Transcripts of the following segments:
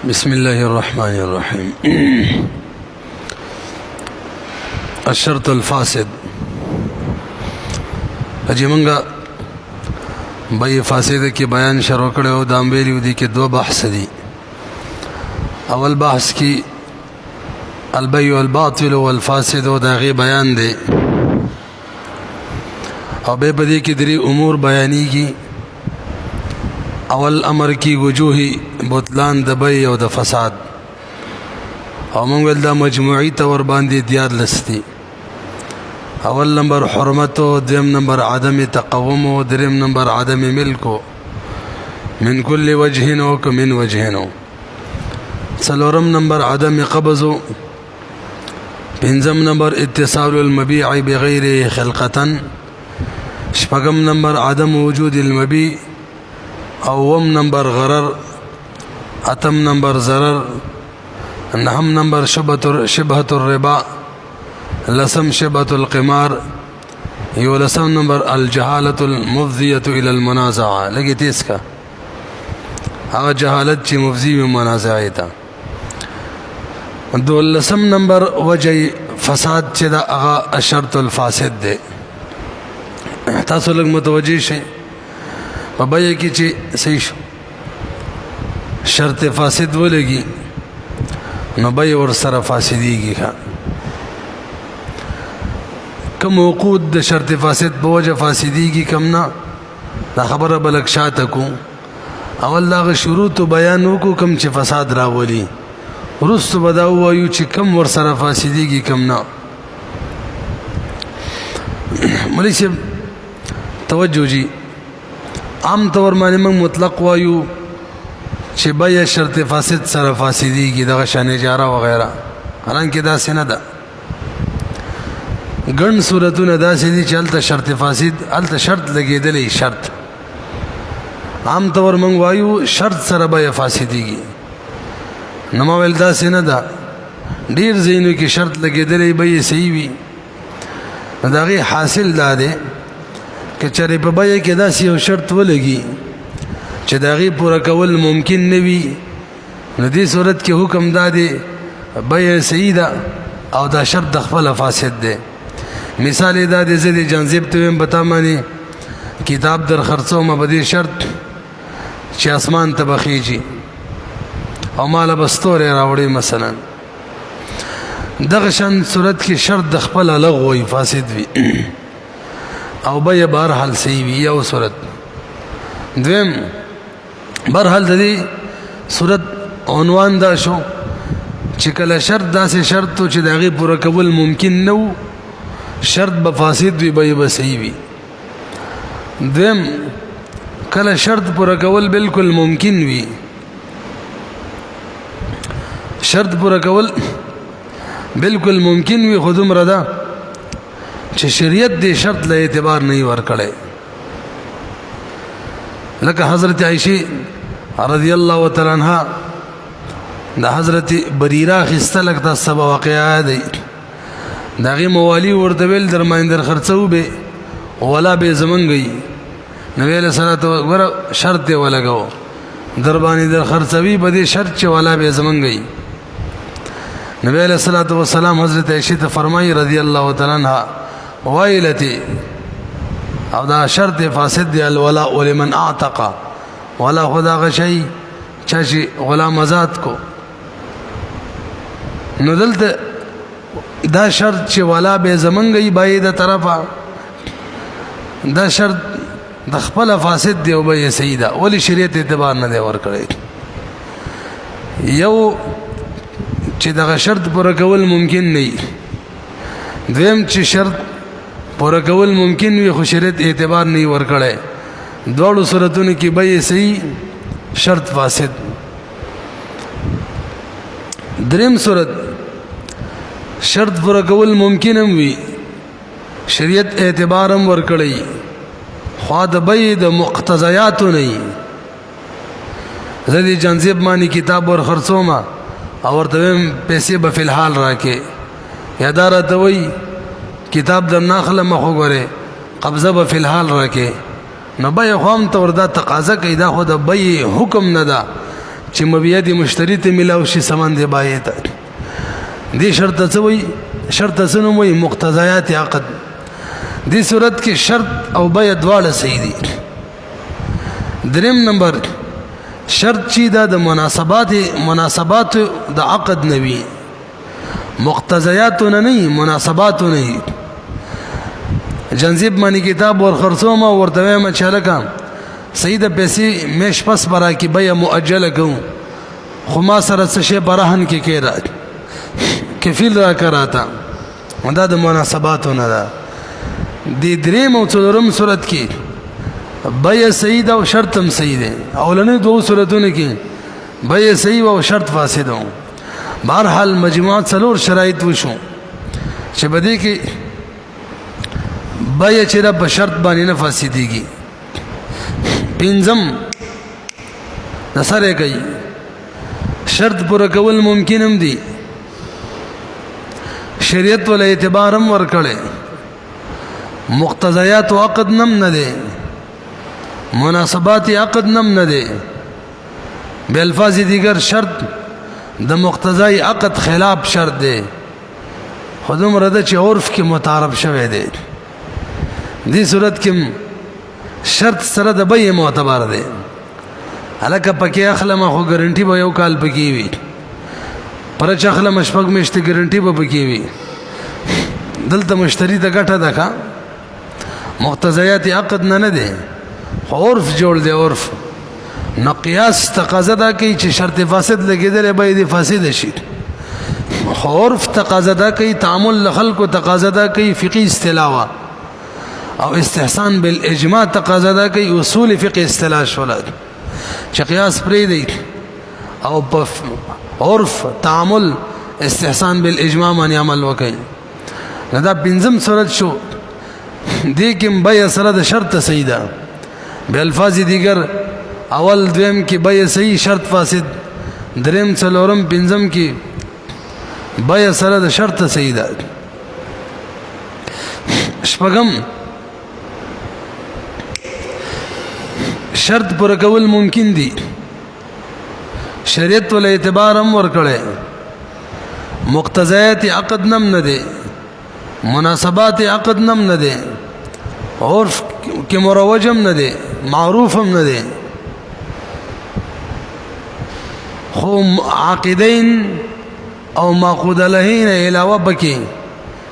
بسم الله الرحمن الرحيم. الشرط الفاسد. اجي منګه بای فاسد کی بیان شروع کړو د امبیلیو دي کې دو بحث دي. اول بحث کی البیع الباطل والفاسد او دغه بیان دی او به بدی کې درې امور بیانېږي. اول امر کی وجوه بطلان د بیع او د فساد او موږ ول دا مجموعي تور باندې دیار لستی. اول نمبر حرمت او دویم نمبر عدم تقوم او دریم نمبر عدم ملک من كل وجه او من وجه. څلورم نمبر عدم قبض. پنځم نمبر اتصال المبيع بغیر خلقة. شپږم نمبر عدم وجود المبيع. اوم نمبر غرر. اتم نمبر ضرر. نهم نمبر شبهة الربا. لسم شبهة القمار. یولسم نمبر الجهالة المفضية الى المنازعة. لگی تیز کا هغه جهالت چې مفضی و منازعه تا. دولسم نمبر وجه فساد چې دا هغه الشرط الفاسد دی. تاسو لږ متوجه شئ په بیع کې چې صحیح شو شرط فاسد ولګي نو بیع ور سره فاسدېږي. کم عقود د شرط فاسد په وجه فاسدېږي کم نه دا خبره بلک شاته کو. اول دغه شروط بیان وکړو کم چې فساد راولي وروسته به دا ووایو چې کم ور سره فاسدېږي کم نه. مولوي صاحب توجه جی عام طور باندې موږ مطلق وایو چې بیع شرط فاسد سره فاسدېږي دغه شان اجاره وغیرہ، حالانکه داسې نه ده. ګڼ صورتونه داسې دي چې هلته شرط فاسد هلته شرط لګېدلی شرط. عام طور موږ وایو شرط سره بیع فاسدېږي. نو ما ویل داسې نه ده، ډېر ځایونو کې شرط لګېدلی بیع صحیح وي. نو د هغې حاصل دا دی که چېرې په بیع کې داسې یو شرط ولګي چې د هغې پوره کول ممکن نه وي نو دې صورت کې حکم دا دی بیع صحیح ده او دا شرط د خپله فاسد دی. مثال یې دا دی زه دې جانزیب ته ویم په تا باندې کتاب در خرڅومه په دې شرط چې اسمان ته به خیږي او ماله به ستوری راوړې مثلا. دغه شان صورت کې شرط د خپله لغو وي فاسد وي او بیع بهرحال صحیح وي. یو صورت. دویم بهرحال د دې صورت عنوان دا شو چې کله شرط داسې شرط و چې د هغې پوره کول ممکن نه و شرط به فاسد وي بیع به صحیح وي. دویم کله شرط پوره کول بالکل ممکن وي شرط پوره کول بالکل ممکن وي خو دومره ده چې شریعت دې شرط له اعتبار نه ورکړی. لکه حضرت عائشہ رضی الله تعالی عنها د حضرت بریرہ خسته لکه سبا واقعا دی دغه موالی ورته ویل در مایندر خرڅو به ولا به زمنګي نبی له صلوات ور شرط ولګو در باندې در خرڅوي به دې شرط چې ولا به زمنګي. نبی علیہ الصلوۃ والسلام حضرت عائشہ ته فرمایي رضی الله تعالی عنها وایلتی او دا شرط فاسد دی الولاء لمن اعتق ولا خدا غشی چاشي غلام آزاد کو. نو دلته دا شرط چې ولا به زمنګي بای د طرفه دا شرط د خپل فاسد دی او به سیدا ولی شریعت اعتبار نه دی ورکړی. یو چې دغه شرط پوره کول ممکن نه وي. دویم چې شرط پوره کول ممکن وي خو شریعت اعتبار نه ورکړی. دواړو صورتونو کې بیع صحیح شرط فاسد. دریم صورت شرط پوره کول ممکن هم وي شریعت اعتبار هم ورکړی خو د بیع د مقتضیاتو نه وي. زه دې جانزیب باندې کتاب ور خرڅومه او ورته ویم پیسې به فی الحال راکې یا دا راته وایي کتاب در ناخله مخ وګورې قبضه به فی الحال راکې نو بیع خو هم ته وردا تقاضا کوي. دا خو د بیع حکم نه ده چې مبيعت مشتری ته ملاو شي سامان دی بایع ته. دې شرط څه وایي؟ شرط څه نوم وایي؟ مقتضیات عقد. دې صورت کې شرط او بیع دواړه صحیح دي. دریم نمبر شرط چې دا د مناسبات د عقد نوي، مقتضیات نه مناسبات نه. جنزیب مانی کتاب ور خرڅوم او ورته وایم چې لکه سید پیسې مېش پس برا کې بیع مؤجله کوم، خو ما سره څه شی برهن کې کېرا کفیل را کراتا، دا د مناسباتو نه ده. د دریم او څلورم صورت کې بیع صحیح ده او شرط هم صحیح ده. اولنې دوه صورتونو کې بیع صحیح او شرط فاسد و. بهرحال مجموعه څلور شرایط وشو چې بده کې بیع چې را په شرط باندې نه فاسدېږي. پنځم د سره کوي شرط پوره کول ممکن هم دي، شریعت ول اعتبار هم ورکړي، مقتضیات عقد نم نه دي، مناسبات عقد نم نه دي، بالفاظ دیگر شرط د مقتضای عقد خلاف شرط دی، خودم رده چې عرف کې متعارف شوی دی. دې صورت کې شرط سره د بیع معتبر دی. الکه پکې اخلم خو ګارنټي به یو کال پکې وي، پر چې اخلم شپږ میاشتې ګارنټي به پکې وي. دلته مشتری ته ګټه ده کا مقتضیات عقد نه دی، خو عرف جوړ دی. عرف نو قیاس تقاضا ده کوي چې شرط فاسد لګیدل به دې فاسد شي، خو عرف تقاضا ده کوي، تعامل خلق تقاضا ده کوي، فقهي اصطلاح او استحسان بالاجماع تقاضا ده کوي، اصول فقه اصطلاح شولات چې قیاس پرې دی او په عرف تعامل استحسان بالاجماع باندې عمل وکړي. دا پنځم صورت شو. دې کې بیع سره د شرط صحیح ده، به الفاظ دیگر اول دویم کې بیع صحیح شرط فاسد، دریم څلورم پنځم کې بیع سره د شرط صحیح ده. شپږم شرط پر کول ممکن دي، شریعت ول اعتبار هم ورکړي، مقتضیات عقد نم نه دي، مناسبات عقد نم نه دي، عرف کې مروج هم نه دي، معروف هم نه دي، خو عاقدین او معقود لهین علاوه بکی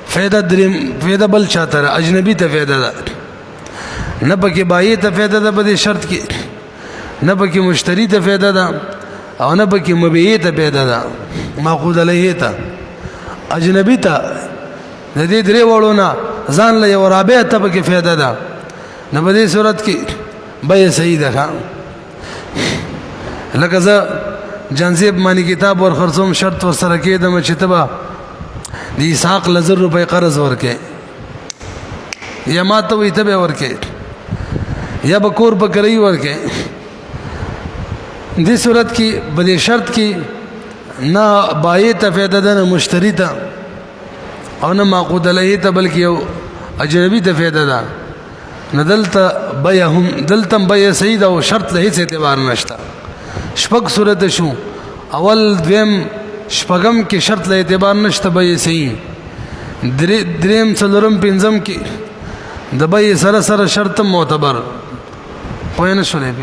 فایده بل چاته اجنبی ته فایده ده، نه پکې بایع ته فایده ده په دې شرط کې، نه پکې مشتری ته فایده ده او نه پکې مبيع ته فایده ده. معقود علیه ته اجنبی ته د دې درې وړو نه ځان له یو رابع ته پکې فایده ده. نه په دې صورت کې بیع صحیح ده. لکه زه جنزیب مانی کتاب ور خرڅوم، شرط ور سره کېدم چې تبا د اسحاق لزر روپۍ قرض ورکې، یا ما ته وي تبه ورکې، یا به کور په کرای ورکې. دې صورت کې بلې شرط کې نه بایع ته فایده ده، نه مشتری ته او نه معقود علیه ته، بلکې یو اجنبي ته فایده ده. نه دلته بیع هم دلته بیع صحیح ده او شرط له هیڅ اعتبار نشته. شپږ صورت شو. اول دویم شپږم کې شرط له اعتبار نشته، بیع صحیح. دریم څلورم پنځم کې د بیع سره سره شرط معتبر پوه نه شولې.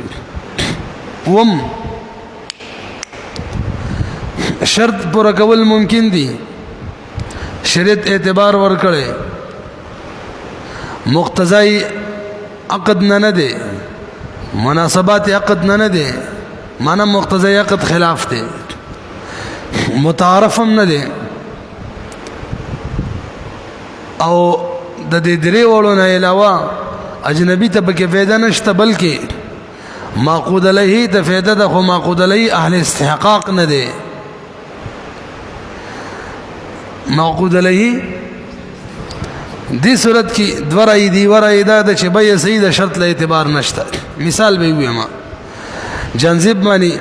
وم شرط پوره کول ممکن دي، شریعت اعتبار ورکړي، مقتضای عقد نه دي، مناسبات عقد نه دي، معنا مقتضای عقد خلاف دي، متعارف هم نه دي، او د دې درې وړو نه علاوه اجنبي ته پکې فایده نشته، بلکې معقود علیه ته فایده ده، خو معقود علیه اهل استحقاق نه دي. معقود علیه دې صورت کې دوه رأی دي. ورأی دا ده چې بیع صحیح ده، شرط له اعتبار نشته. مثال به ویم، جنزب مانی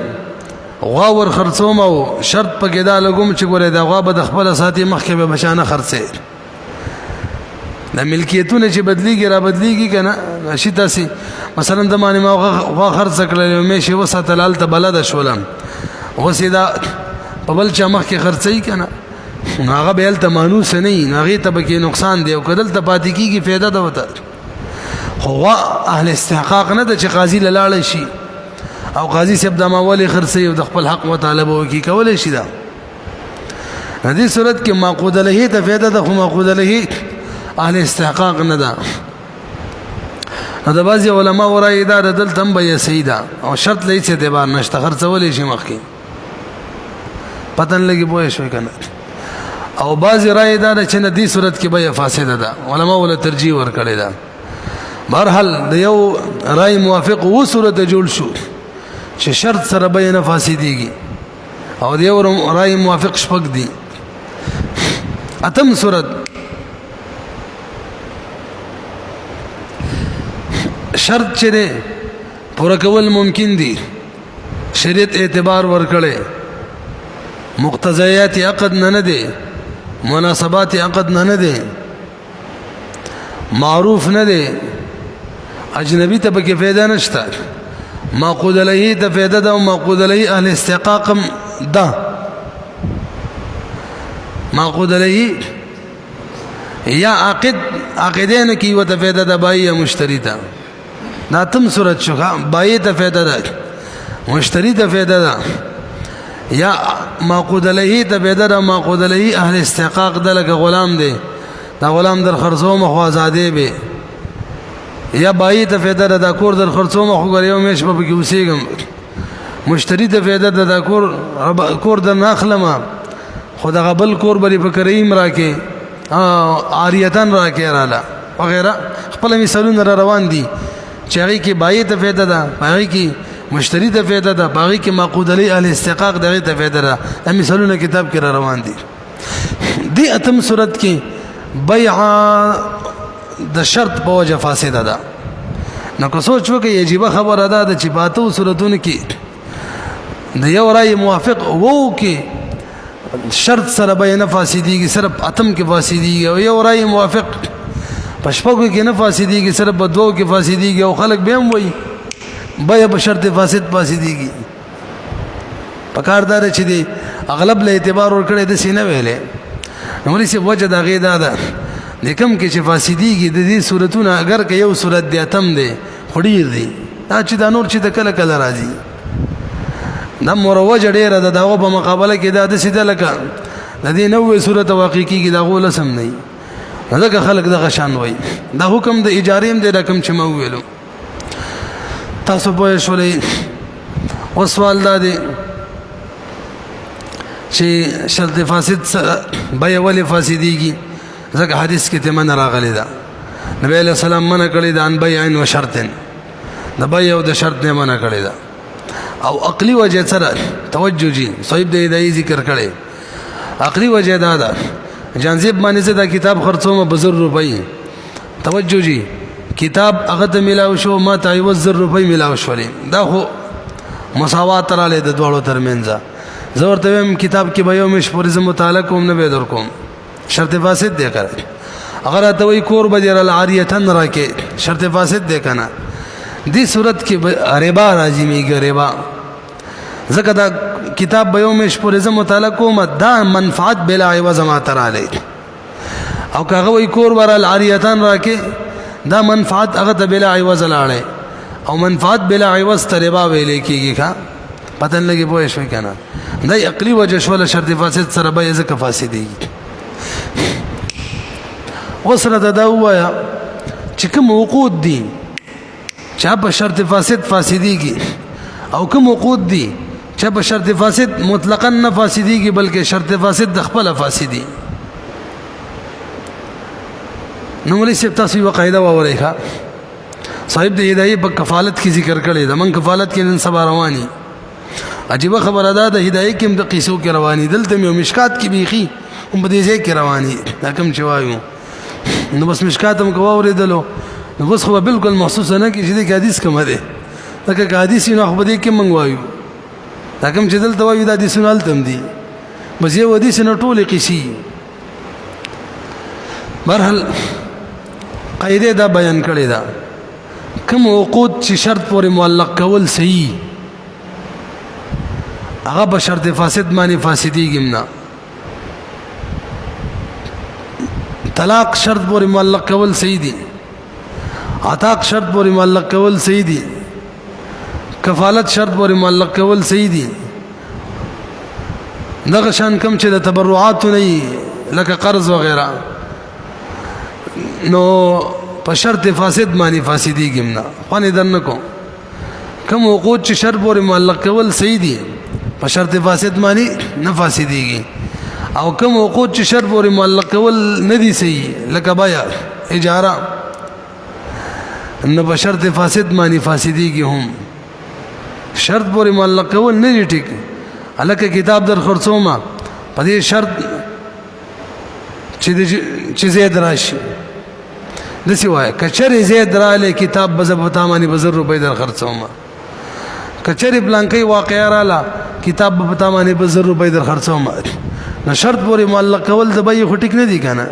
غوا ور خرڅوم او شرط پکې دا لګوم چې ګوره دا غوا به د خپل ساتي مخکې به بچانه خرڅي، د ملکیتونه چې بدلیږي را بدلیږي کنه شي تاسو مثلا د معنی ما غوا خرڅ کړل مې شی وساتل الته بلد شولم وسیدا په بل چا مخ کې خرڅي کنه هغه به الته مانوس نه هغه ته به کې نقصان دی او کدل ته پاتې کیږي فایده ده وته خو اهل استحقاق نه د چې قاضي لاله شي او قاضي صاحب د ماولي خرڅي او د خپل حق مطالبه وکي کولای شي دا دې صورت کې معقود له ته فایده ده خو معقود له اهل استحقاق نه ده دا بعض علماء ورای دا د دل تم به سیدا او شرط لې څه اعتبار نشته خرڅولې شي مخکې پتن لګي بوې شوي کنه او بعض رائے دا چې نه دې صورت کې به فاسده ده علماء ول ترجیح ور کړی ده برحال د یو رائے موافق و صورت جوړ شو چې شرط سره به نه فاسديږي او د یو رائے موافق شپږ دي اتم صورت شرط چې ده پوره کول ممکن دي شریعت اعتبار ور کړي مقتضیات عقد نه دي مناسبات عقد نه دي معروف نه دي اجنبي ته به فایده نشته معقود علیه ته فایده ده او معقود علیه اهل استحقاق ده معقود علیه یا عقدین کی وته فایده ده بای مشتری ته دا تم صورت شو بای ته فایده ده مشتری ته فایده ده یا معقود علیه ته فایده ده معقود علیه اهل استحقاق ده لکه غلام دی دا غلام در خرڅو مخ آزادې به یا بای ته فایده ده دا کور در خرڅو مخ غریو مېش په کې اوسېګم مشتری ته فایده ده دا کور در ناخلمه خدا غبل کور بری په کریم راکې عاریتن راکې رااله وغیرہ خپل مثالونه روان دي چې هغه کې بای ته فایده ده هغه کې مشتری ته فایده ده هغه کې معقود علی اهل استحقاق دغه ته فایده ده مثالونه کتاب کې روان دي دی اتم صورت کې بیع د شرط په وجه فاسده ده نو کو سوچ وکړئ یجب خبره ده چې پاتو صورتونه کې د یو رائے موافق وو کې شرط سره به نه فاسديږي صرف اتم کې فاسديږي او یو رائے موافق پښپغو کې نه فاسديږي صرف بدو کې فاسديږي او خلک به هم وایي به په شرط فاسد فاسديږي پکاردار چې دی اغلب له اعتبار ور کړی د سینه ویلې نو لسه وجه دا غیدا ده لیکم کې چې فاسديږي د دې صورتونه اگر که یو صورت دی اتم دی خډیر دی دا چې دا نور چې د کله کله راځي دا مروج ډیره د داغه په مقابله کې دا د سیده لکه د دې نوې صورت واقع کیږي دا غول سم نه ځکه خلک د غشان وای دا حکم د اجاریم دی رقم چې مو ویلو تاسو په شولې او سوال دا دی چې شرط فاسد بیا ولی فاسدیږي ځکه حدیث کې ته من راغلی دا نبی علیہ السلام منع کړی دا ان بیع و شرط د بیع او د شرط نه منع کړی دا او عقلی وجه سره توجه جی صاحب د هدايه ذکر کړي عقلی وجه دا ده جانزیب باندې دا کتاب خرڅوم بزر روپۍ توجه جی کتاب هغه ته ملاو شو ما ته 1000 روپۍ ملاو شولې دا خو مساوات را لید دوړو ترمنځ زور ته کتاب کې به یو مش پورې مطالعه کوم نه به در کوم شرط فاسد دی کړ اگر ته وی کور بجر العاریتن راکې شرط فاسد دی کنه دی صورت کې ربا راځي میګ ربا زکه دا کتاب به یو مش پورې مطالعه کوم دا منفعت بلا عوض ما تراله او کاغه وی کور بر العاریتن راکې دا منفعت هغه ته بلا عوض لاړې او منفعت بلا عوض تربا ویلې کیږي ښا پتن لګي پوه شو کنه دا عقلی وجه شول شرط فاسد سره به ځکه فاسدي وسره دا وایا چې کوم عقود دي چې په شرط فاسد فاسديږي او کوم عقود دي چې په شرط فاسد مطلقاً نه فاسديږي بلکې شرط فاسد د خپل فاسدي نو مولوی صاحب تاسو یو قاعده وورئ صاحب د هدايه په کفالت کې ذکر کړی دا من کفالت کې نن سبا رواني عجیب خبره ده د هدايه کې د قیسو کې رواني دلته یو مشکات کې بيخي هم په دې ځای کې رواني دا کوم چې وایو نو بس مشکات هم کوو ورېدلو نو بس خو بالکل محسوس نه کې چې د حدیث کوم ده دا حدیث نه خو دې کې منغوایو دا کوم چې دلته وایو دا حدیث نه تم دي بس یو حدیث نه ټول قیسی برحال قاعده دا بیان کړی دا کوم عقود چې شرط پورې معلق کول صحیح هغه به شرط فاسد باندې فاسدیږي نه. طلاق شرط پورې معلق کول صحیح دي، عتاق شرط پورې معلق کول صحیح دي، کفالت شرط پورې معلق کول صحیح دي. دغه شان کم چې د تبرعات نه لکه قرض وغیرہ نو په شرط فاسد باندې فاسدیږي نه. خوانې درنه کو کوم عقود چې شرط پورې معلق کول صحیح دي په شرط فاسد باندې نه فاسدیږي، او کوم عقود چې شرط پورې معلق کول نه دي صحیح لکه بیا اجاره نه په شرط فاسد باندې فاسدیږي. هم شرط پورې معلق کول نه دي ټیک. الکه کتاب در خرڅوما په دې شرط چې زید راشي د سی وای کچری زید رااله کتاب بزبتا مانی بزر روپے در خرڅوما، کچری بلانکی واقعا رااله کتاب بزبتا مانی بزر روپے در خرڅوما. نو شرط پورې معلق کول د بای خټیک نه دي کنه.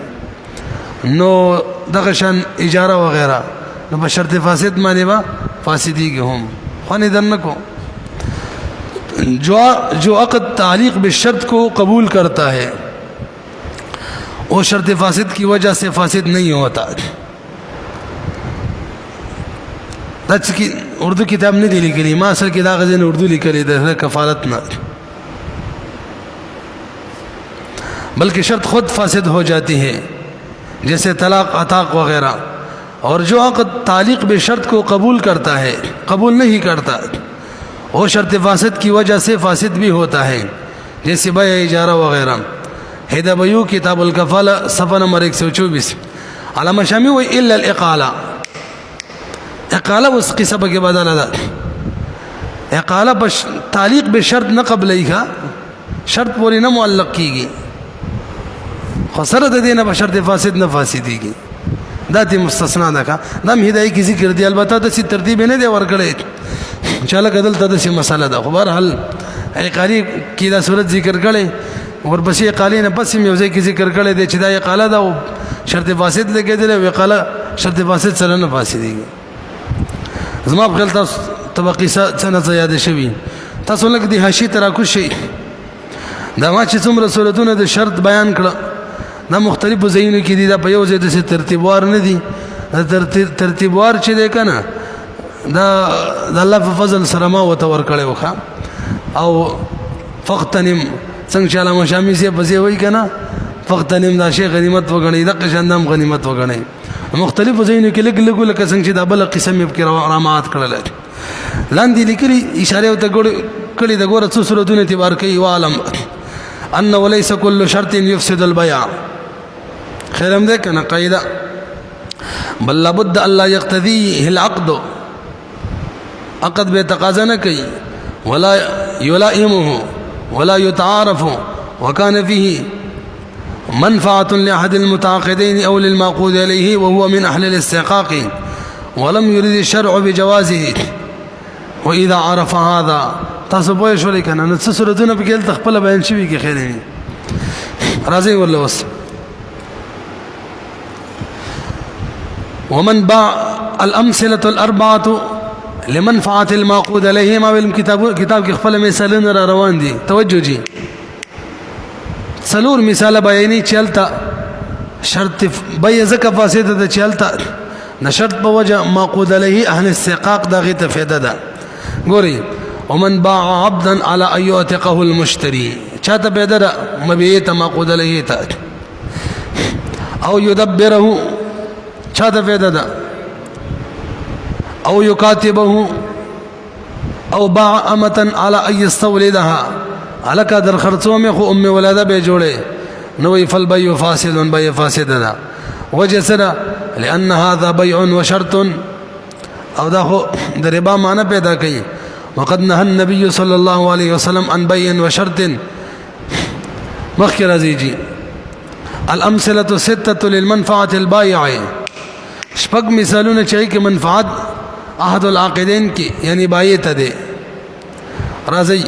نو دغه شان اجاره وغیرہ نو په شرط فاسد باندې با فاسدیږي. هم خوانې درنه کو جو عقد تعلیق بالشرط کو قبول کرتا ہے وہ شرط فاسد کی وجہ سے فاسد نہیں ہوتا. دچ کی اردو کتاب نه دی لیکلی، ما اصل کې دا غزنه اردو لیکلی د کفالت نه، بلکہ شرط خود فاسد ہو جاتی ہے جیسے طلاق عتاق وغیرہ. اور جو عقد تعلیق بشرط کو قبول کرتا ہے قبول نہیں کرتا وہ شرط فاسد کی وجہ سے فاسد بھی ہوتا ہے جیسے بیع اجارہ وغیرہ. ہیدہ بیو کتاب الکفالہ صفحہ نمبر 124. علامہ شامی وہ الا الاقالہ، اقالہ اس قصہ کے بدل ادا اقالہ تعلیق بشرط نہ قبل کا شرط پوری نہ معلق کی گئی خسرت دینا بشرط فاسد نہ فاسدیږي. داتی مستثنا ده کا دم هدايه کی ذکر دی البته د سی ترتیب نه دی ورکړی چاله کدل ته د سی مساله ده. خو بهرحال اقالی کی دا صورت ذکر کړي ورپسې اقالی نه پس یو ځای کی ذکر کړي دی چې دا اقاله ده او شرط فاسد لګیدل او اقاله شرط فاسد سره نه فاسدیږي. زما په خیال تاسو طبقه سنه زیاده شوی تاسو لکه دی حاشیه ترا کو شي دا ما چې څومره صورتونه د شرط بیان کړه دا مختلف ځایونو کې دي، دا په یو ځای د ترتیبوار نه دي. ترتیبوار چې دی کنه دا د الله په فضل سره ما وته ور کړی وخا او فقتنم څنګه چې علامه شامی سي په ځای وای کنه فقتنم دا شی غنیمت وګڼي د قشندام غنیمت وګڼي. مختلف ځایونو کې لګ لګ لکه څنګه چې دا بل قسم یې کې رامات کړل لاندې لیکلي اشاره ته کړي د ګوره څو صورتونه اعتبار کوي. وعلم ان وليس كل شرط يفسد البيع. خیرم ده کنه قاعده بل لابد الله يقتضيه العقد، عقد به تقاضا نه کوي ولا يلائمه ولا يتعارف وكان فيه منفعة لأحد المتعاقدين أو للمعقود عليه وهو من أهل الاستحقاق ولم يرد الشرع بجوازه وإذا عرف هذا. تاسو پوه شولې کنه نو څه صورتونه په کې تخپل بیان شوي کې خیر نه راځي ورله وس. ومن باع الامثله الاربعه لمنفعه المعقود عليه ما بالكتاب کتاب کې خپل مثالونه را روان دي. توجه جی څلور مثال بیانې چلتا شرط بيع زکه فاسده ده چلتا د شرط په وجه معقود عليه اهل استحقاق دغه ته فائدہ ده. ګوري ومن باع عبدا على ان يعتقه المشتري چاته بدر مبيت معقود عليه تا او يدبره چاته بدر او يكاتبه او باع امه على ان يستولدها على قدر خرڅو مې خو ام ولاده به جوړه نو فالبيع فاسد بيع فاسد ده وجه سره لان هذا بيع وشرط او دا خو د ربا معنی پیدا کوي. وقد نهى النبي صلى الله عليه وسلم عن بيع وشرط مخکې راځي جی الامثله سته للمنفعه البائع. شپږ مثالونه چې کې منفعت احد العاقدين کې یعنی بایع ته ده. راځي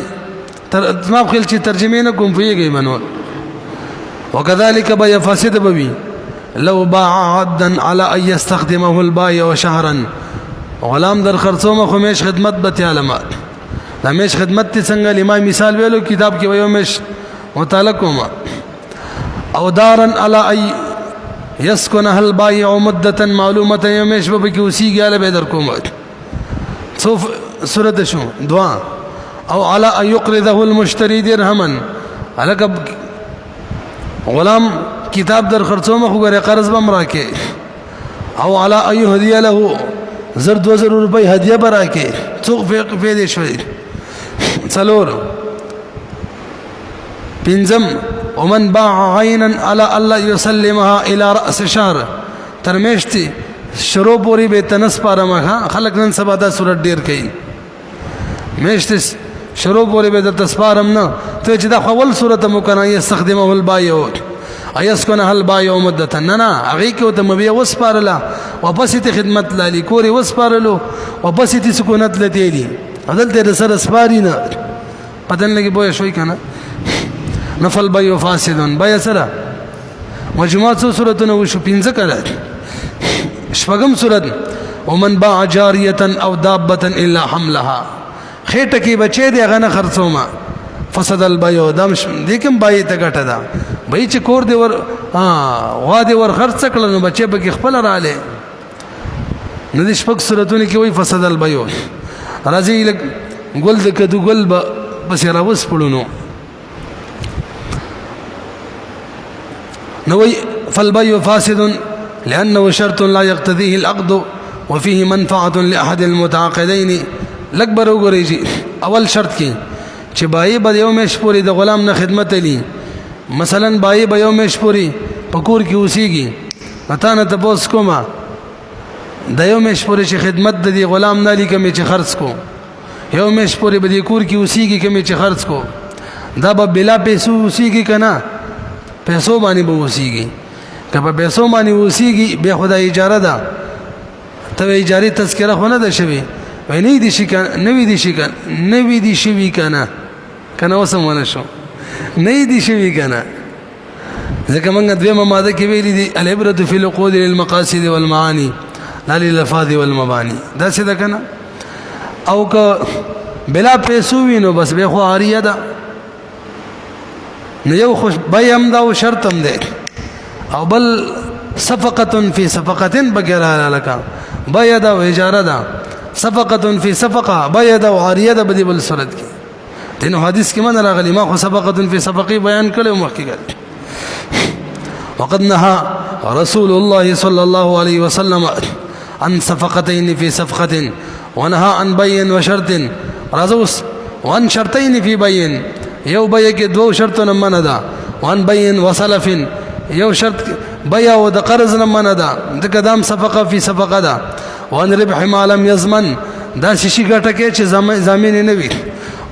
ما خپل چې ترجمه نه کوم پیږي منو وکذالک بيع فاسد بوي لو باع عبدا على ان يستخدمه البائع شهرا غلام در خرڅومه خو میش خدمت به تعلم دا میش خدمت څنګه لما مثال ویلو کتاب کې ویو میش مطالعه کوم او دارا على ان يسكنها البائع مدة معلومة يومش به کې اوسېږي اله به در کوم صوف سورته شو دعا او على ان يقرضه المشتري درهما الک غلام کتاب در خرڅومه خو غره قرض بم راکې او على ان يهدي له زر 2000 روپۍ هدیه براکې څوک پیدا شوی څلور پنځم ومن باع عينا على الله يسلمها الى راس شهر ترمشتي شروع پوری به تنس پارمه خلق نن سبا دا صورت ډیر کوي مشت شروع پوری به د تسپارم نه ته چې دا اول صورت مکنه يستخدمه البائع ايسكنها البائع مدة نه هغه کې ته مبيع وسپارله واپس ته خدمت لالي کوري وسپارلو واپس ته سکونت لتيلي عدالت سره سپاري نه پدن لګي بوې شوي کنه نفل بيع فاسد بيع سره مجموعه سورتونه وشو پنځه کړه شپږم سورت ومن باع جاريه او دابه الا حملها خېټه کې بچي دی غنه خرڅوما فسد البيع دم دې کوم بای ته ګټه ده بای چې کور دی ور وا دی ور خرڅ کړل نو بچي به خپل رااله نو دې شپږ سورتونه کې وای فسد البيع راځي لګ ګل د کدو ګل به بس راوس پړونو نوي فالبيع فاسد لأنه شرط لا يقتضيه العقد وفيه منفعة لأحد المتعاقدين لکبر وګورئ اول شرط کې چې بای به یو مېش پوری د غلام نه خدمت لې مثلا بای به یو مېش پوری پکور کې اوسېږي پتا نه تاسو کومه د یو مېش پوری چې خدمت د غلام نه لیکم چې خرڅ کو یو مېش پوری به د کور کې اوسېږي کمې چې خرڅ کو دا به بلا پیسو اوسېږي کنه پیسو باندې به اوسېږي کله پیسو باندې اوسېږي به خدای اجاره ده ته اجاره تذکرہ خو نه ده شوی وای نه دي شي کنه نوې دي شي کنه نوې دي شي کنه کنه وسمونه شو نه دي شي کنه ځکه موږ دویمه ماده کې ویلي دي العبرة في العقود للمقاصد والمعاني لا للالفاظ والمباني دا څه ده کنه او که بلا پیسو وینو بس به خو عاریه ده نو یو خوش بیم دا او شرطم ده او بل صفقه فی صفقه بغیر لك بيد او اجاره ده صفقه فی صفقه بيد او عاریه ده بدی بل صورت کې دین حدیث کې من راغلی ما خو صفقه فی صفقه بیان کړو مخکې کړ وقد نهى رسول الله صلى الله عليه وسلم عن صفقتين في صفقه ونهى عن بيع وشرط رزوس وان شرطين في بيع یو بيع کې دوه شرطونه منه ده وان بيع وسلف یو شرط بيع او د قرض نه منه ده د قدم صفقه فی صفقه ده وان ربح ما لم يضمن دا شي ګټه کې چې ضامن نه وي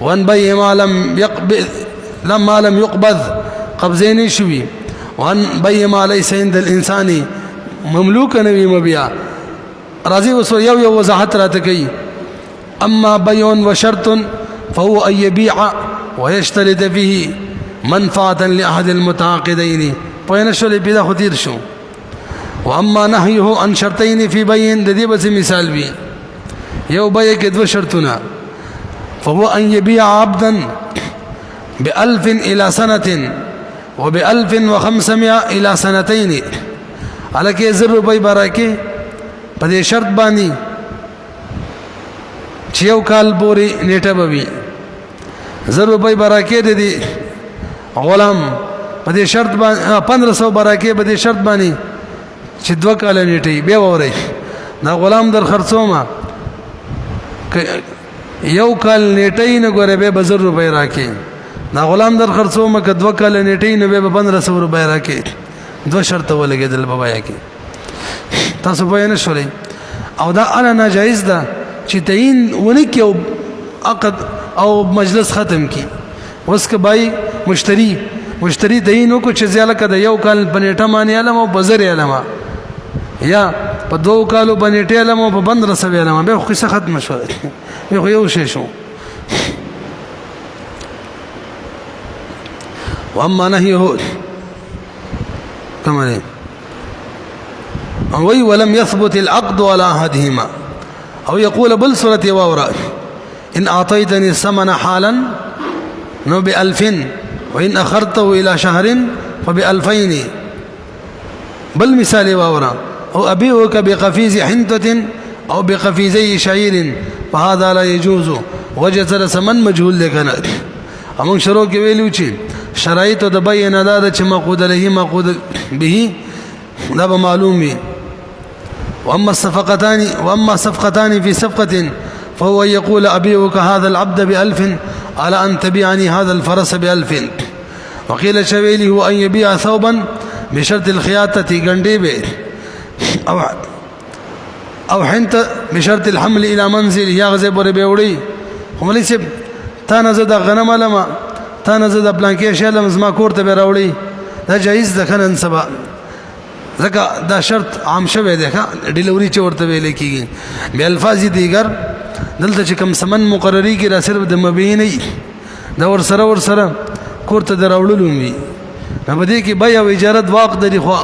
وان بيع ما لم يقبض لما لم يقبض قبضين شوي وان بيع ما ليس عند الانسان مملوك نوي مبيع راضي وسو یو وضاحت راته کوي اما بيع وشرط فهو ان يبيع ويشترط فيه منفعه لاحد المتعاقدين پوینشل پیدا خطیر شو واما نهيه عن شرطين في بيع د دې بس مثال وی یو بيع کې دوه شرطونه فهو ان يبيع عبدا ب1000 الى سنه وب1500 الى سنتين الکه 1000 روپۍ برکه په دې شرط باندې چې یو کال پورې نیټه بوي 1000 روپۍ برکه دي غلام په دې شرط باندې 1500 برکه په دې شرط باندې چې 2 کال نیټه به وره دا غلام در خرڅومه یو کال نیټه نه ګوره به 1000 روپۍ راکې دا غلام در خرڅومه که 2 کال نیټه نه به 1500 روپۍ راکې دو شرط ولګېدل بابا کې تاسو به نه شولې او دا انا ناجایز ده چې تعین ونکي او عقد او مجلس ختم کی اوس که بای مشتری تعین کو چې زیاله کده یو کال پنيټه مانی علم او بازار علم یا په 2 کالو پنيټه علم او په 1500 علم به خو څه ختم شو به یو شی شو واما نهيه كما وی ولم يثبت العقد على أحدهما او يقول بل صورت واورا ان اعطيتني الثمن حالا نو ب1000 وان اخرته الى شهر فب2000 بل مثال واورا او ابيعك بقفيز حنطة او بقفيزي شعير فهذا لا يجوز وجه ثمن مجهول لكنا امون شروع کې ویلو چې شرایط د بیان ادا چې مقود له مقود به دا معلوم وي واما صفقتان في صفقة فهو يقول ابيعك هذا العبد ب1000 على ان تبيعني هذا الفرس ب1000 وقيل شويلي هو ان يبيع ثوبا بشرط الخياطة غندي به او حنت بشرط الحمل الى منزل یا غزه بر بیوړي هم لسه تا نه زده غنم علما تا نه زده بلانکې شلم زما کوړه به راوړي دا جایز ده کنه سبا ځکه دا شرط عام شوه دی ښه ډیلیوري چې ورته ویل کیږي به الفاظ دیګر دلته چې کوم سمن مقرری کې را صرف د مبینه دا ور سره کوړه دراوړلو وي نو بده کې بیا او اجاره واق د خو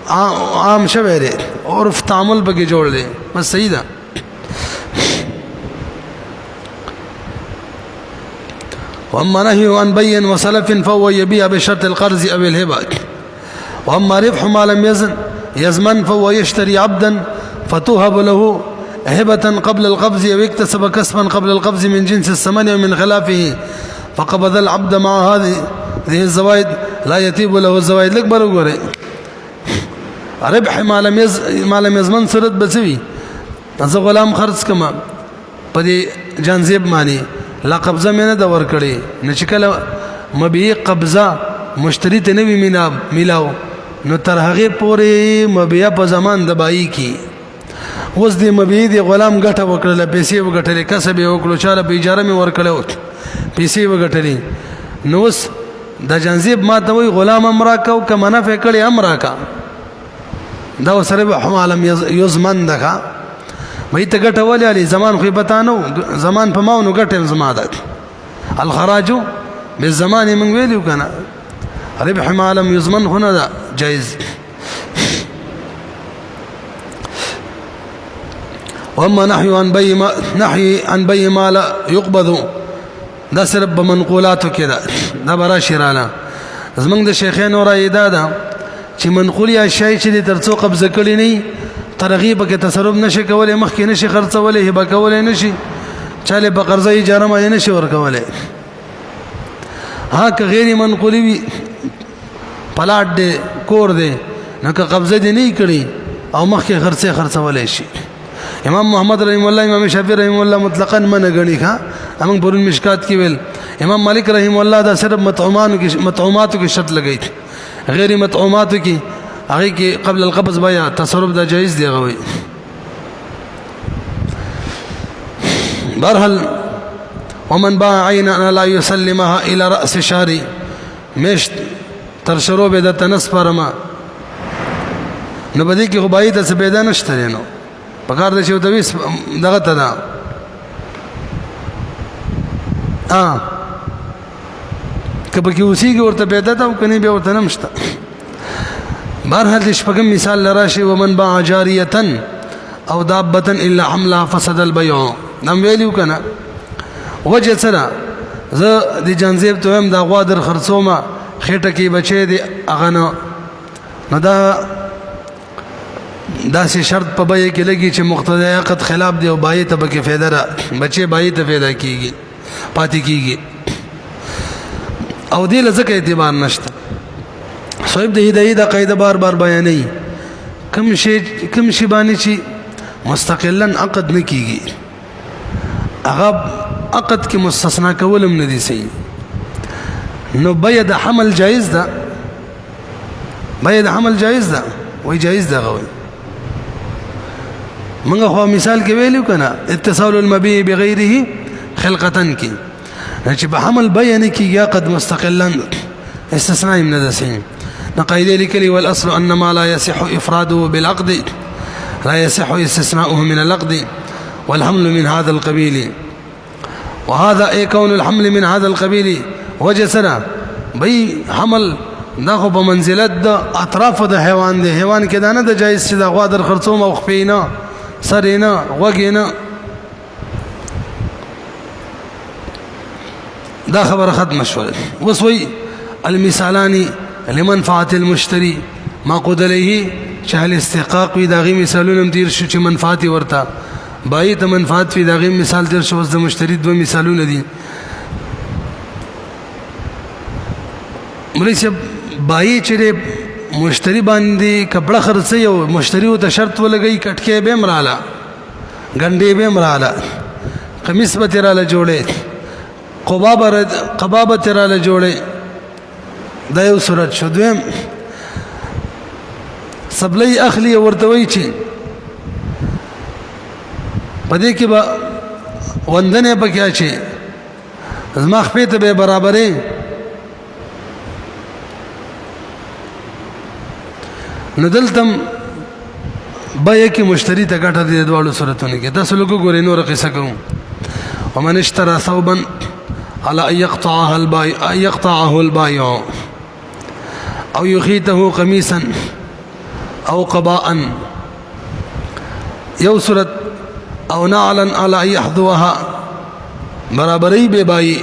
عام شوه دی عرف تعامل به کې جوړ دی بس صحیح ده واما نهي عن بيع وسلف فهو يبيع بشرط القرض او الهبه واما ربح ما لم يزمن فهو يشتري عبدا فتوهب له هبة قبل القبض او اكتسب كسبا قبل القبض من جنس الثمن ومن خلافه فقبض العبد مع هذه الزوائد لا يتيب له الزوائد الاكبر وګورئ ربح ما لم يزمن صورت بسوي از غلام خرج کما په دې جانزیب معنی لا قبضه مینه د ور کړي نه چې کله مبيع قبضه مشتری ته نوی میلاو نو تر هغه پورې مبيع په زمان د بای کی اوس دې مبيع دی غلام ګټه وکړه پیسې وګټلې کسب یې وکړو چاله په اجاره می ور کړو پیسې وګټلې نو اوس د جانزیب ما ته وی غلام امرا کو ک منافع کړي امرا کا دا سره به حمالم یزمن دغه مې ته ګټه ولې علي زمان خو بتانو زمان په ماونو ګټه زما ده الخراج بالزمان من ویلو کنه ربح ما لم يزمن هنا ده جائز واما نحي عن بيع ما لا يقبض دا صرف بمنقولاتو كده دا برا شراله زمنګ د شیخانو را ده چې منقول یا شای چې ترڅو قبضه کړی نه ترغیب کې تصرف نشي کولای مخکې نشي خرڅولای هبه کولای نشي چاله په قرضه اجاره ما نشي ورکولای ها که غیر منقولی وي پلاټ دې کور دې نو که قبضه دې نه کړی او مخکې خرڅولای شي امام محمد رحم الله امام شافعي رحم الله مطلقاً من غني ښا امنګ پرون مشکات کې ویل امام مالک رحم الله دا صرف مطعوماتو کې شرط لګی غیر مطعوماتو کې هغه کې قبل القبض بیا تصرف دا جایز دی غوي برحل ومن باع عينا لا يسلمها الى راس شهر مشت تر شروع به د تنس فرما نو بده کې غبای د سبیدا نشته نو پکار د شو تویس دغه ته دا کبه کې اوسېږي ورته پیدا ته کني به ورته نمشته بهرحال د شپږم مثال لراشي ومن باع جاریه او دابه الا حملها فسد البيع نم ویلو کنه وجه سره زه د جنزیب ته هم دا غوا در خرڅومه خېټه کې بچي دي اغه نو دا سي شرط په بای کې لګي چې مقتضی عقد خلاف دی او بای ته به کې فایده را بچي بای ته فایده کیږي پاتې کیږي او دې لزکه اعتبار نشته صاحب د هدايه د قاعده بار بیانې کم شی باندې چې مستقلا عقد نه کیږي هغه عقد کې مستثنا کولم نه دي صحیح نو بیا د حمل جایز ده وای جایز ده غوي موږ خو مثال کې ویلو کنه اتصال المبيع بغيره خلقه کې چې په حمل بیان کې یا قد مستقلا استثناء من الدسين نقايده لكلي والاصل ان ما لا يصح افراده بالعقد لا يصح استثناؤه من العقد والحمل من هذا القبيل وهذا اي كون الحمل من هذا القبيل وجه سنه بي حمل دا خو په منزلت د اطراف د حیوان دی حیوان کې دا نه د جایز چې د غوا در خرڅوم او خپې نه سر یې نه غوږ یې نه دا خبره ختمه شوه اوس وایي المثالان لمنفعة المشتري ما قد علیه چې الاستحقاق وي د هغې مثالونه هم تېر شو چې منفعت یې ورته بایي ته منفعت وي د هغې مثال تېر شو اوس د مشتري دوه مثالونه دي مولوي صاحب بایي چې مشتری باندې کپڑا خرڅي او مشتری ته شرط ولګي کټکې به مراله ګنډې به مراله قمیص به تراله جوړې قبابه تراله جوړې دا یو صورت شو دویم سبلې اخلي ورته وی چې پدې کې به وندنه پکې اچي زما خپې ته به برابرې نو دلتم بای کې مشتری ته ګټه دي دواړو صورتونو کې تاسو لوګو ګورئ نور قصه کوم ومن اشترى ثوبا على ان يقطعه البائع او يخيته قميصا او قباء یو صورت او نعلا على ان يحذوها برابرۍ به بای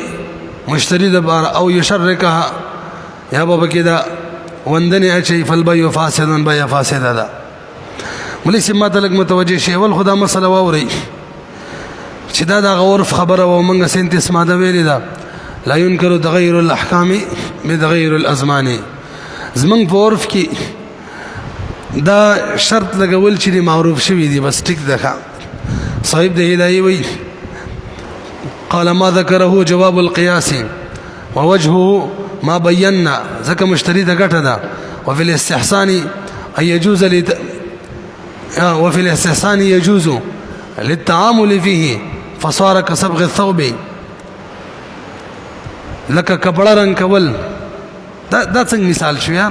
مشتری د بار او يشركها یا بابا کدا وندنه اچي فالبيع فاسد بيع فاسد ده مولي سما تلک متوجه شي ول خدا مسله ووري چې دا د عرف خبره و منګه سنت اسمه ده ویل ده لا ينكر تغير الاحكام بتغير الازمان زمن په عرف کې دا شرط لګول چې معروف شوی دی بس ټیک ده صاحب د هدايه وي قال ما ذكره جواب القياس ووجهه ما بينا ذکر مشتری د ګټه ده وفي الاستحسان يجوز وفي الاستحسان يجوز للتعامل فيه فصار كصبغ الثوب لك کپڑا رنگ کول دا څنګه مثال شو یا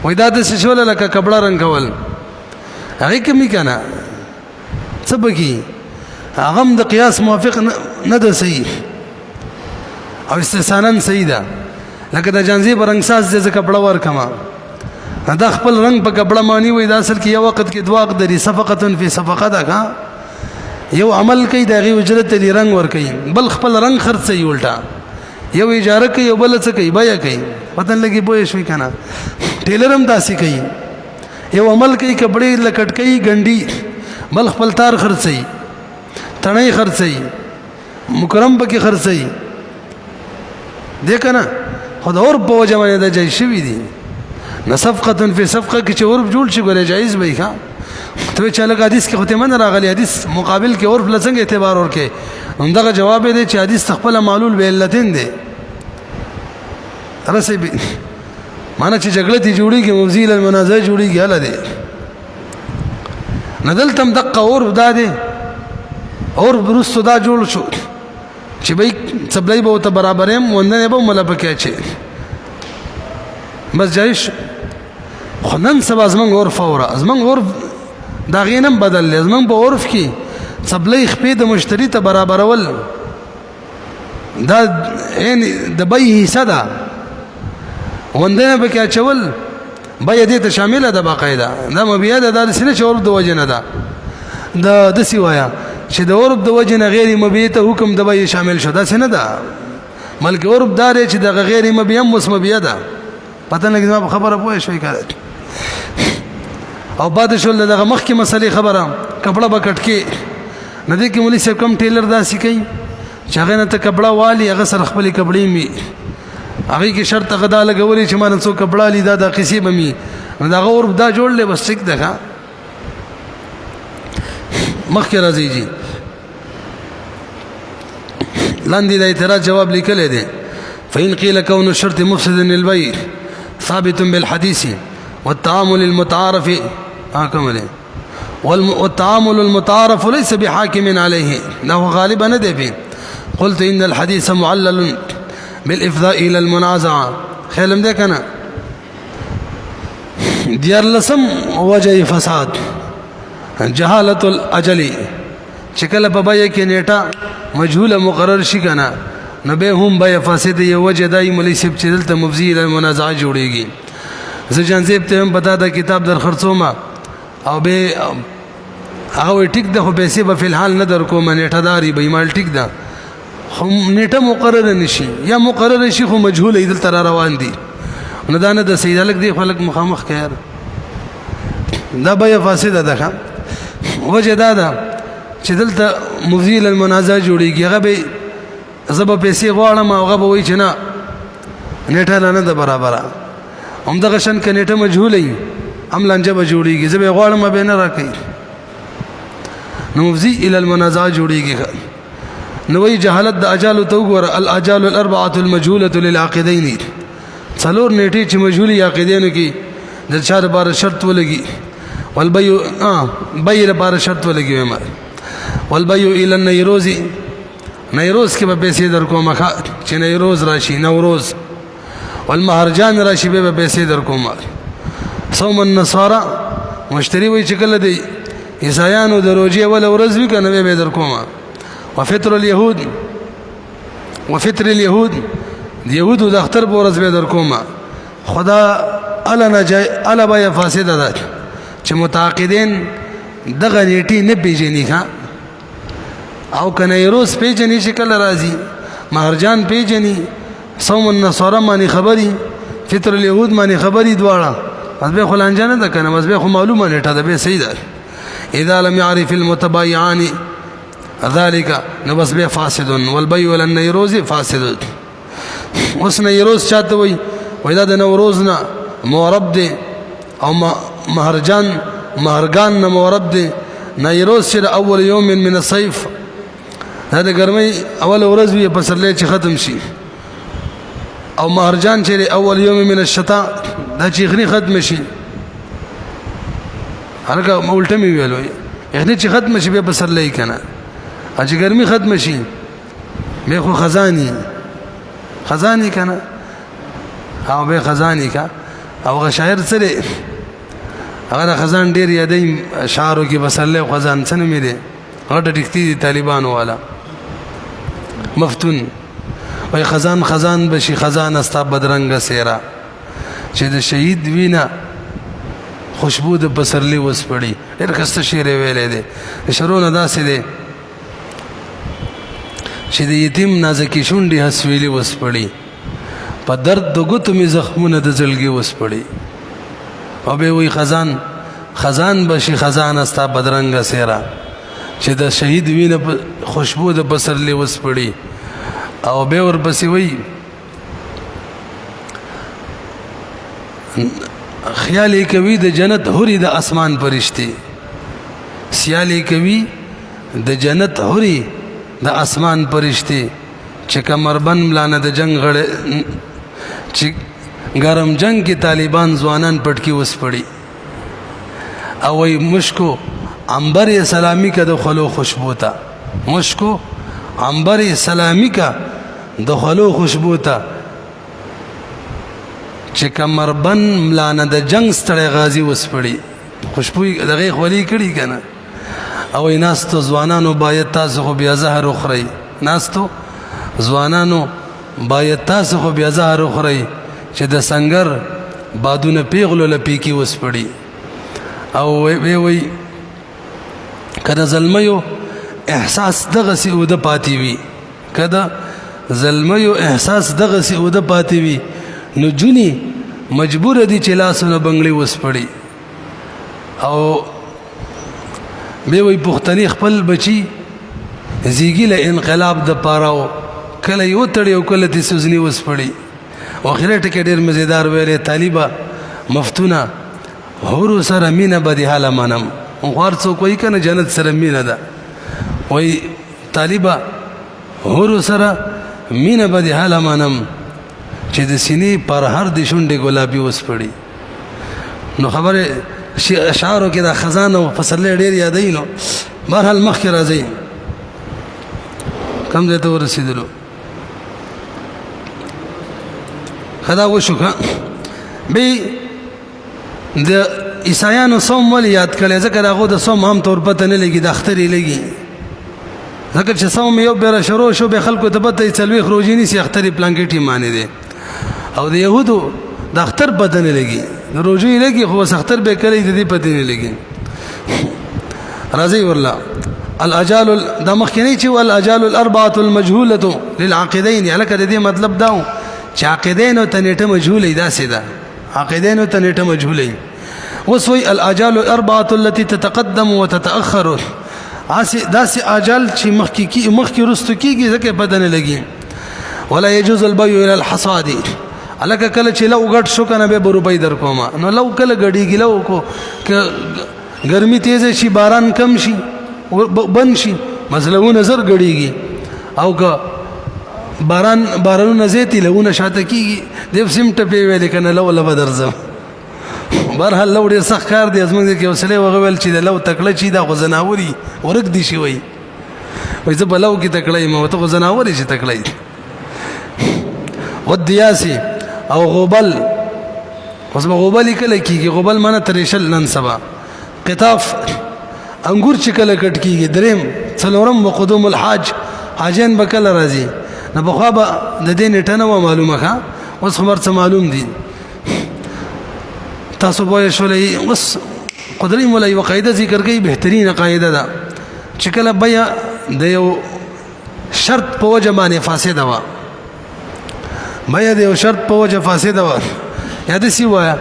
وای دا د شول لك کپڑا رنگ کول هغه کمی کنه سبکی هغه د قیاس موافق نه ده صحیح او استحسانا صحیح ده لکه د جانزي برنګ ساز د کپڑا ور کما دا خپل رنگ په کپڑا مانی وای دا اصل کې یو وخت کې دواق دري صفقه فی صفقه ده یو عمل کوي دغه اجرت لري رنگ ور کوي بل خپل رنگ خرڅي الټا یو اجاره کوي یو بل څه کوي بیا کوي پتن لګي بوې شوي کنه ټیلرم داسي کوي یو عمل کوي کپڑے لکټ کوي ګنډي بل خپل تار خرڅي تڼۍ خرڅي مکرم پکې خرڅي دیکھنا خود اور په وجه باندې د جای شوی دي نصفقه فی صفقه کې چې اور جوړ شي ګورې جایز به ښه ته چې لګ حدیث کې خته من راغلی حدیث مقابل کې اور لڅنګ اعتبار ورکې همدغه جواب دی چې حدیث تخپل معلول به علتین دي رسې معنا چې جګړه دي جوړیږي موزیل المنازع جوړیږي اله دي ندل تم دقه اور داده اور برست دا جوړ شو چې بای سبلای به ته برابرې وندنه به مل پکې چي بس جایش خنن سبا زمنګ اور فورا زمنګ اور دا غینم بدل زمنګ په عرف کې سبلای خپې د مشتری ته برابرول دا یعنی د بای حصہ ده وندنه به کې چول بای دې ته شامل ده باقاعده دا مبیا ده د سینې چور د وجه نه ده د سیوایا چې د اورب د وجه نه غیر مبیه ته حکم د بای شامل شو دا څنګه ده بلکې اورب دار چې د غیر مبیه مسمبیه ده پته نه کیږي خبره پوه شوي کړه او بعد شول دغه مخ کې مسلې خبره کپڑا بکټ کې ندی کې مولي صاحب کم ټیلر داسې کوي چې هغه نه ته کپڑا والی هغه سره خپل کپړې می هغه کې شرط غدا لګولې چې مان څو کپڑا لیدا د قصې بمي دا غور دا جوړلې بس ټیک ده مخ کې راځي جی لاندې د اعتراض جواب لیکل دي فإن قيل كون الشرط مفسد للبيع ثابت بالحديث والتعامل المتعارف والتعامل المتعارف ليس بحاكم عليه له غالبا ندفي قلت إن الحديث معلل بالإفضاء إلى المنازعة خيلم ده كان ديار لسم وجه فساد جهالة الأجل شکل په بای کې نیټه مجهوله مقرر شي کنه نو به هم بیا فاسد یو وجه دای مولوی صاحب چې دلته مفضی المنازعه جوړیږي زه جانزیب ته هم پتا دا کتاب در خرڅوم او به هغه ټیک ده خو پیسې به فی الحال نه در کوم نیټه داری به مال ټیک ده خو نیټه مقرره نشي یا مقرره شي خو مجهول ایدل تر روان دي نو دا نه د سید الک دی خلک مخامخ کړه دا بیا فاسده ده وجه دا ده چې دلته مفضی المنازعه جوړیږي هغه به زب پیسې غواړم او هغه به وایي چې نه نیټه نه ده برابره هم دغه شان کې نیټه مجهولې هم لانجه به جوړیږي زه به غواړم به نه راکړي نو مفضی الى المنازعه جوړیږي نو وی جهالت د اجال تو ګور الاجال الاربعه المجهوله للعاقدين څلور نیټه چې مجهولي عقیدینو کې د چا لپاره شرط ولګي والبيع بيع لپاره شرط ولګي ما والبيع الى النيروز نیروز کې به پیسې در کوم چې نیروز راشي نوروز والمهرجان راشي به پیسې در کوم صوم النصارى مشتری وی چې کله دی عیسایانو د روزي اول ورځ وی کنه به در کوم وفطر اليهود اليهود د اختر په ورځ به در کوم خدا الا بیا فاسده ده چې متعاقدین دغه نیټي نه پیژني ښا او کنه یروس پیژني شکل راځي مهرجان پیژني صوم النصارى معنی خبري فطر اليهود معنی خبري دواړه بس به خلانجانه ده کنه بس به خو معلومه نیټه ده به صحیح ده اذا لم يعرف المتبايعان ذلك نو بس به فاسد والبيع للنيروز فاسد اوس نیروز چاته وي دا د نوروز نه مورب دي او مهرجان نه مورب دي نیروز چې اول يوم من الصيف دا د ګرمۍ اول ورځ وي په سرلې چې ختم شي او مهرجان چې اول يوم من الشتاء دا چې غني ختم شي هرګه مولټه می ویلو یعنی چې ختم شي به سرلې کنه چې ګرمي ختم شي به خو خزانی کنه او به خزانی کا او شاعر سره هغه خزان ډیر یادې شعرو کې بسله خزان څنګه مې دي غټ ټیکتي طالبان والا مفتون وای خزان بشي خزان استا بدرنګ سیرا چې د شهید وینا خوشبو د بسرلی وس پړي ډېر کسته شعر ویلې دي شرونه داسې دي چې د یتیم نازکی شونډي حسویلی وس پړي په درد د ګوتو می زخمونه د زلګي وس پړي او به وی خزان بشي خزان استا بدرنګ سیرا چې د شهید وینه خوشبو د بسرلی وس پړي او به ور پسې وی خیالي کوي د جنت هوري د اسمان پرشتي سیالي کوي د جنت هوري د اسمان پرشتي چې کمربند ملانه د جنگ غړې چې ګرم جنگ کې طالبان ځوانان پټکی وس پړي او وي مشکو عنبر سلامي کا د خلو خوشبو تا مشکو عنبر سلامي کا د خلو خوشبو تا چې کمربند ملانه د جنگ ستړي غازي وس پړي خوشبو دغه خولي کړي کنه او ناستو ځوانانو باید تاسو خو بیا زهر اخري ناستو ځوانانو باید تاسو خو بیا زهر اخري چې د سنگر بادونه پیغلو لپیکی وس پړي او وی کله زلمیو احساس دغه سی او د پاتې وي کله زلمیو احساس دغه سی او د پاتې وي نو جونی مجبور دي چې لاسونه بنگړي وس پړي او به وي پختنی خپل بچي زیګي له انقلاب د پاراو کله یو تړي او کله د سوزنی وس پړي واخره ټکي ډېر مزیدار ویلې طالبہ مفتونه هورو سره مینه بدی حاله منم غوړ څو کوئی کنه جنت سره مینه ده وای طالبہ هورو سره مینه بدی حاله منم چې د سینې پر هر د شونډې ګلابي وس پړي نو خبره اشعارو کې دا خزانه او فصله ډېر یادې نو بهرحال مخکې راځي کم ځای ته ورسېدلو خدا وشو به د عیسایانو صوم ول یاد کړي ځکه هغه د صوم هم تور پته نه لګي د اخترې لګي ځکه چې سم یو بیر شروع شو به خلکو ته پته چلوي خروجي ني سي اختر پلانکټي معنی دي او د يهودو د اختر بدن لګي د روزي لګي خو اختر به کړی د دې پته نه لګي راضي والله الاجال د مخکنی چې الاجال الاربعه المجهوله للعاقدين الکه د دې مطلب داو چې عاقدين او تنيټه مجهوله دا سیده عاقدين او تنيټه مجهوله وسوي الاجال الاربعه التي تتقدم وتتاخر داسي اجال چې مخکې رستو کیږي ځکه بدن لګي ولا يجوز البيع الى الحصاد الکه کله چې لو غټ شو کنه به روپۍ در کوما نو لو کله غړیږي لو کو ګرمي تیز شي باران کم شي بند شي مثلا نظر غړیږي او که بارانونه زیتی لونه شاته کیږي د سیمټ په ویل کنه لو بدرځم برحال لو ډیر سخت کار دی ازمن کې وسله وغویل چې لو تکړه چی دا غزناوري ورک دي شي وای وای زه بلو کې تکړه ما ته غزناوري چې تکړه ودیاسی او غوبل اوس غوبل کله کیږي غوبل معنی تریشل نن سبا قطاف انګور چې کله کټ کیږي دریم څلورم وقدوم الحاج حاجین بکله راځي نه بخابه د دې نټنه و معلومه ښا اوس خبر څه معلوم دي تاسو به شولې اوس قدرې مولا یو قاعده ذکر کوي بهترینه قاعده ده چې کله بیا د یو شرط په وجه باندې فاسده و بیا د یو شرط په وجه فاسده و یاد سی وایا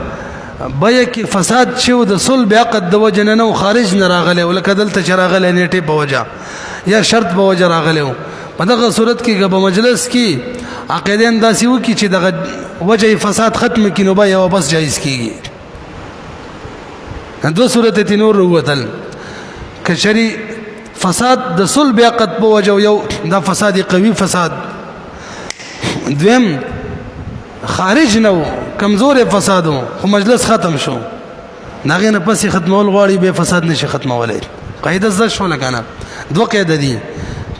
بیا کې فساد شو د صلب عقد د وجه نه خارج نه راغله ولکه دلته چراغله نیټه په وجه یا شرط په وجه راغله په دغه صورت کې په مجلس کې عقیدین داسې وکي چې دغه وجه فساد ختم کینو بیا واپس جایز کیږي دو صورت تنور وتل کشری فساد د صلب عقد په وجه یو دا فساد قوي فساد دویم خارج نو کمزور فسادو خو مجلس ختم شو ناغه نه پسې ختمول غواړي به فساد نشي ختمولای قاعده ز شو لګانا دو قاعده دي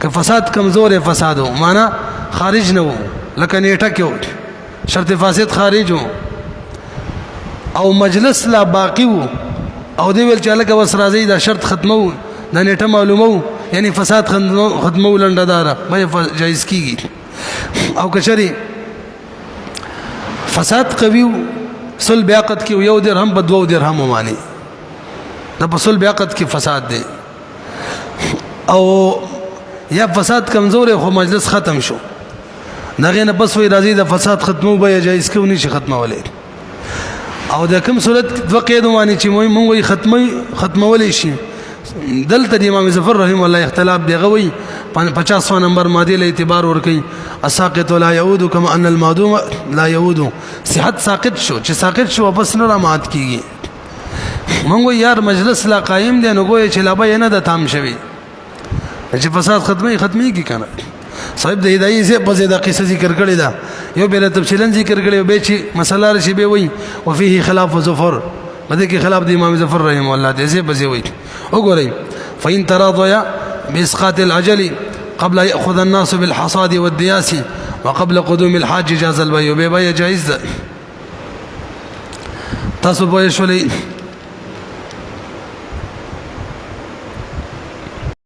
که فساد کمزور فسادو معنا خارج نو لکه نیټه کې شرط فاسد خارجو او مجلس لا باقی وو او دی ویل چې لکه وس راځي دا شرط ختمو دا نیټه معلومو یعنی فساد ختمو لنډدار به جایز کیږي او کچري فساد قوي صلب عقد کې یو درهم بدو درهم معنی دا په صلب عقد کې فساد دی او یا فساد کمزور خو مجلس ختم شو دغه نه بس وی راځي د فساد ختمو به جایز کې ونی شي ختمولای او د کوم صورت دوه قید معنی چې مونږ ختمولای شي دلته د امام ظفر رحم الله اختلاف دی غوي 50 نمبر ماده له اعتبار ور کوي اساقط لا يعود كما ان المعدوم لا يعود صحت ساقط شو چې ساقط شو واپس نه رامات کیږي مونږ یار مجلس لا قائم دی نو ګوي چې لا به نه د تام شوی چې فساد ختمي کی کنه صاحب د هدايه سے په زیاده قصه ذکر کړی دا یو به تفصیلا ذکر کړی به چې مسله رشي به وي او فيه خلاف ظفر بده کې خلاف د امام ظفر رحم الله دې سے بځي وي وګورئ فإن تراضيا بإسقاط العجل قبل يأخذ الناس بالحصاد والدياس وقبل قدوم الحاج جاز البيع بيع جائز تاسو به شولې